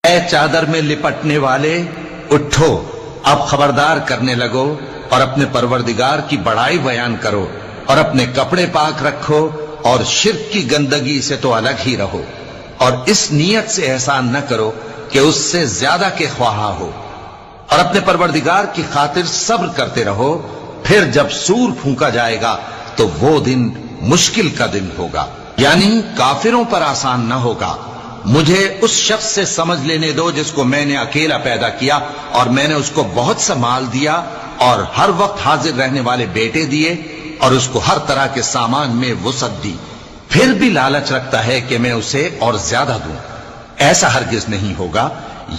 اے چادر میں لپٹنے والے اٹھو، اب خبردار کرنے لگو اور اپنے پروردگار کی بڑائی بیان کرو اور اپنے کپڑے پاک رکھو اور شرک کی گندگی سے تو الگ ہی رہو، اور اس نیت سے احسان نہ کرو کہ اس سے زیادہ کے خواہاں ہو، اور اپنے پروردگار کی خاطر صبر کرتے رہو، پھر جب سور پھونکا جائے گا تو وہ دن مشکل کا دن ہوگا، یعنی کافروں پر آسان نہ ہوگا۔ مجھے اس شخص سے سمجھ لینے دو جس کو میں نے اکیلا پیدا کیا اور میں نے اس کو بہت سا مال دیا اور ہر وقت حاضر رہنے والے بیٹے دیے اور اس کو ہر طرح کے سامان میں وسعت دی، پھر بھی لالچ رکھتا ہے کہ میں اسے اور زیادہ دوں۔ ایسا ہرگز نہیں ہوگا،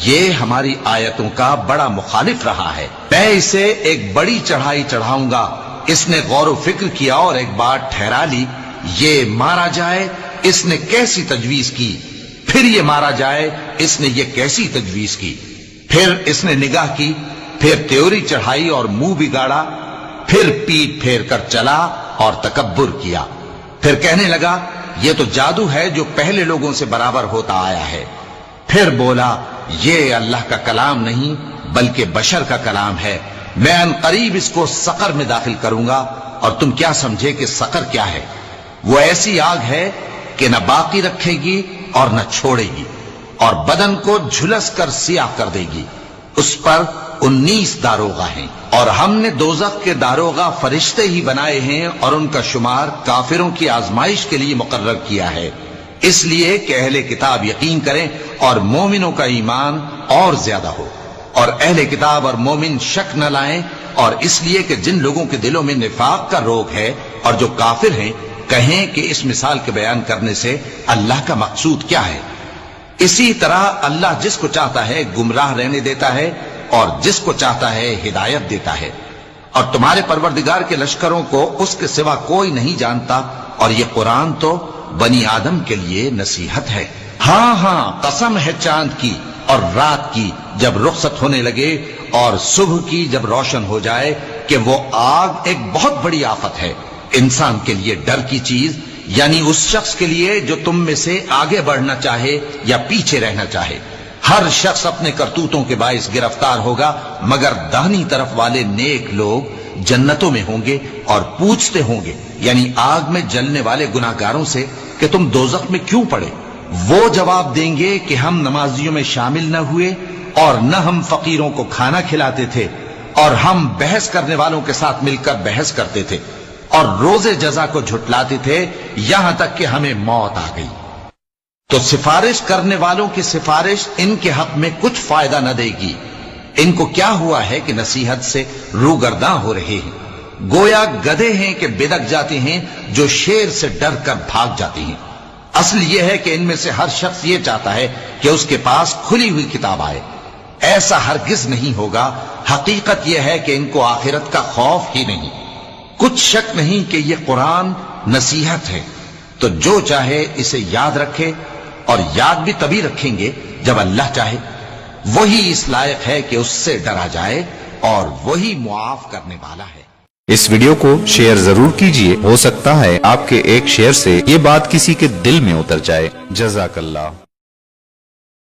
یہ ہماری آیتوں کا بڑا مخالف رہا ہے۔ میں اسے ایک بڑی چڑھائی چڑھاؤں گا۔ اس نے غور و فکر کیا اور ایک بات ٹھہرا لی، یہ مارا جائے، اس نے کیسی تجویز کی، پھر یہ مارا جائے، اس نے یہ کیسی تجویز کی، پھر اس نے نگاہ کی، پھر تیوری چڑھائی اور منہ بگاڑا، پھر پیٹ پھیر کر چلا اور تکبر کیا، پھر کہنے لگا یہ تو جادو ہے جو پہلے لوگوں سے برابر ہوتا آیا ہے، پھر بولا یہ اللہ کا کلام نہیں بلکہ بشر کا کلام ہے، میں ان قریب اس کو سقر میں داخل کروں گا، اور تم کیا سمجھے کہ سقر کیا ہے؟ وہ ایسی آگ ہے کہ نہ باقی رکھے گی اور نہ چھوڑے گی، اور بدن کو جھلس کر سیاہ کر دے گی۔ اس پر 19 داروغہ ہیں، اور ہم نے دوزخ کے داروغہ فرشتے ہی بنائے ہیں، اور ان کا شمار کافروں کی آزمائش کے لیے مقرر کیا ہے، اس لیے کہ اہل کتاب یقین کریں اور مومنوں کا ایمان اور زیادہ ہو، اور اہل کتاب اور مومن شک نہ لائیں، اور اس لیے کہ جن لوگوں کے دلوں میں نفاق کا روگ ہے اور جو کافر ہیں کہیں کہ اس مثال کے بیان کرنے سے اللہ کا مقصود کیا ہے۔ اسی طرح اللہ جس کو چاہتا ہے گمراہ رہنے دیتا ہے اور جس کو چاہتا ہے ہدایت دیتا ہے، اور تمہارے پروردگار کے لشکروں کو اس کے سوا کوئی نہیں جانتا، اور یہ قرآن تو بنی آدم کے لیے نصیحت ہے۔ ہاں ہاں، قسم ہے چاند کی اور رات کی جب رخصت ہونے لگے، اور صبح کی جب روشن ہو جائے، کہ وہ آگ ایک بہت بڑی آفت ہے، انسان کے لیے ڈر کی چیز، یعنی اس شخص کے لیے جو تم میں سے آگے بڑھنا چاہے یا پیچھے رہنا چاہے۔ ہر شخص اپنے کرتوتوں کے باعث گرفتار ہوگا، مگر داہنی طرف والے نیک لوگ جنتوں میں ہوں گے اور پوچھتے ہوں گے، یعنی آگ میں جلنے والے گناہگاروں سے، کہ تم دوزخ میں کیوں پڑے؟ وہ جواب دیں گے کہ ہم نمازیوں میں شامل نہ ہوئے، اور نہ ہم فقیروں کو کھانا کھلاتے تھے، اور ہم بحث کرنے والوں کے ساتھ مل کر بحث کرتے تھے، اور روز جزا کو جھٹلاتے تھے، یہاں تک کہ ہمیں موت آ گئی۔ تو سفارش کرنے والوں کی سفارش ان کے حق میں کچھ فائدہ نہ دے گی۔ ان کو کیا ہوا ہے کہ نصیحت سے روگرداں ہو رہے ہیں، گویا گدھے ہیں کہ بدک جاتے ہیں جو شیر سے ڈر کر بھاگ جاتے ہیں۔ اصل یہ ہے کہ ان میں سے ہر شخص یہ چاہتا ہے کہ اس کے پاس کھلی ہوئی کتاب آئے، ایسا ہرگز نہیں ہوگا۔ حقیقت یہ ہے کہ ان کو آخرت کا خوف ہی نہیں۔ کچھ شک نہیں کہ یہ قرآن نصیحت ہے، تو جو چاہے اسے یاد رکھے، اور یاد بھی تبھی رکھیں گے جب اللہ چاہے۔ وہی اس لائق ہے کہ اس سے ڈرا جائے، اور وہی معاف کرنے والا ہے۔ اس ویڈیو کو شیئر ضرور کیجئے، ہو سکتا ہے آپ کے ایک شیئر سے یہ بات کسی کے دل میں اتر جائے۔ جزاک اللہ۔